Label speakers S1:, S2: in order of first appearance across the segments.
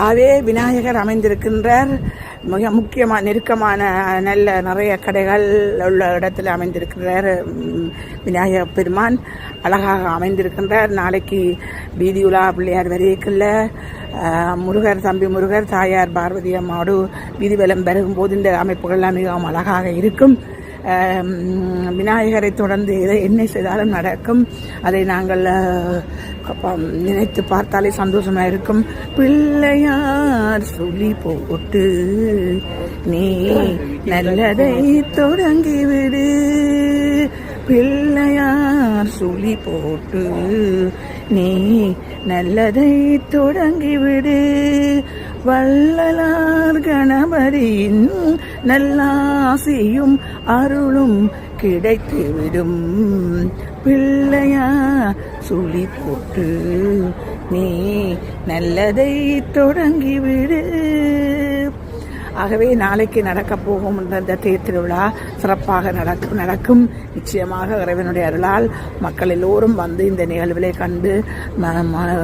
S1: அதே விநாயகர் அமைந்திருக்கின்றார். மிக முக்கியமான நெருக்கமான நல்ல நிறைய கடைகள் உள்ள இடத்துல அமைந்திருக்கிறார். விநாயகர் பெருமான் அழகாக அமைந்திருக்கின்றார். நாளைக்கு வீதி உலா பிள்ளையார் வரைக்குள்ள முருகர், தம்பி முருகர், தாயார் பார்வதி அம்மாவோடு வீதி வலம் பெருகும்போது இந்த அமைப்புகள்லாம் மிகவும் அழகாக இருக்கும். விநாயகரை தொடர்ந்து என்ன செய்தாலும் நடக்கும். அதை நாங்கள் நினைத்து பார்த்தாலே சந்தோஷமாக இருக்கும். பிள்ளையார் சொல்லி போட்டு நீ நல்லதை தொடங்கிவிடு, பிள்ளையார் சொல்லி போட்டு நீ நல்லதை தொடங்கிவிடு, வள்ளலார் கணபதியின் நல்லாசியும் அருளும் கிடைத்துவிடும், பிள்ளையா சொல்லி போட்டு நீ நல்லதை தொடங்கிவிடு. ஆகவே நாளைக்கு நடக்கப் போகும் இந்த தேர் திருவிழா சிறப்பாக நடக்கும். நிச்சயமாக இறைவனுடைய அருளால் மக்கள் எல்லோரும் வந்து இந்த நிகழ்விலை கண்டு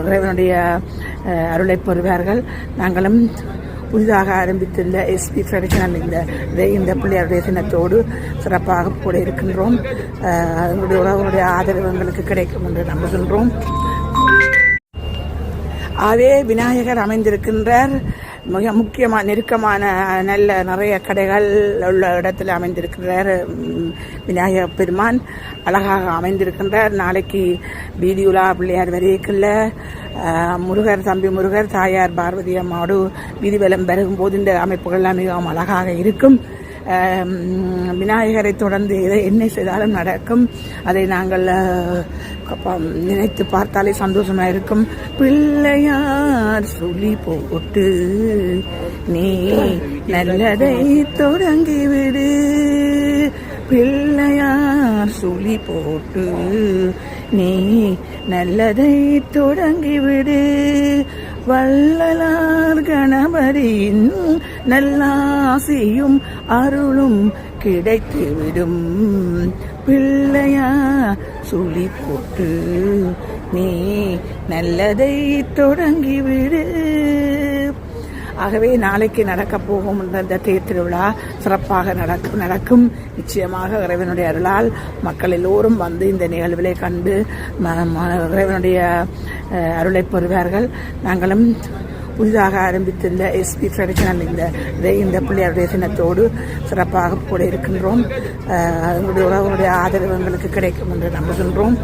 S1: இறைவனுடைய அருளை பெறுவார்கள். நாங்களும் புதிதாக ஆரம்பித்துள்ள எஸ்பி ட்ரெடிஷனல் இந்த பிள்ளையாருடைய தினத்தோடு சிறப்பாக கூட இருக்கின்றோம். அதனுடைய உறவுடைய ஆதரவு எங்களுக்கு கிடைக்கும் என்று நம்புகின்றோம். அதே விநாயகர் அமைந்திருக்கின்றார். மிக முக்கியமான நெருக்கமான நல்ல நிறைய கடைகள் உள்ள இடத்துல அமைந்திருக்கிறார். விநாயகர் பெருமான் அழகாக அமைந்திருக்கின்றார். நாளைக்கு வீதி உலா பிள்ளையார் வரைக்குள்ள முருகர், தம்பி முருகர், தாயார் பார்வதி அம்மாவோடு வீதி வலம் பெருகும்போது இந்த அமைப்புகள்லாம் மிகவும் அழகாக இருக்கும். விநாயகரை தொடர்ந்து என்ன செய்தாலும் நடக்கும். அதை நாங்கள் நினைத்து பார்த்தாலே சந்தோஷமாக இருக்கும். பிள்ளையார் சொல்லி போட்டு நீ நல்லதை தொடங்கிவிடு, பிள்ளையார் சொல்லி போட்டு நீ நல்லதை தொடங்கிவிடு, வள்ளலார் கணபதியின் நல்லாசியும் அருளும் கிடைத்துவிடும், பிள்ளையா சொல்லி போட்டு நீ நல்லதை தொடங்கிவிடு. ஆகவே நாளைக்கு நடக்கப் போகும் இந்த தேர் திருவிழா சிறப்பாக நடக்கும். நிச்சயமாக இறைவனுடைய அருளால் மக்கள் எல்லோரும் வந்து இந்த நிகழ்விலை கண்டு இறைவனுடைய அருளை பெறுவார்கள். நாங்களும் புதிதாக ஆரம்பித்துள்ள எஸ்பி ட்ரெடிஷனல் இந்த பிள்ளையாருடைய தினத்தோடு சிறப்பாக கூட இருக்கின்றோம். அதனுடைய உறவுடைய ஆதரவு எங்களுக்கு கிடைக்கும் என்று நம்புகின்றோம்.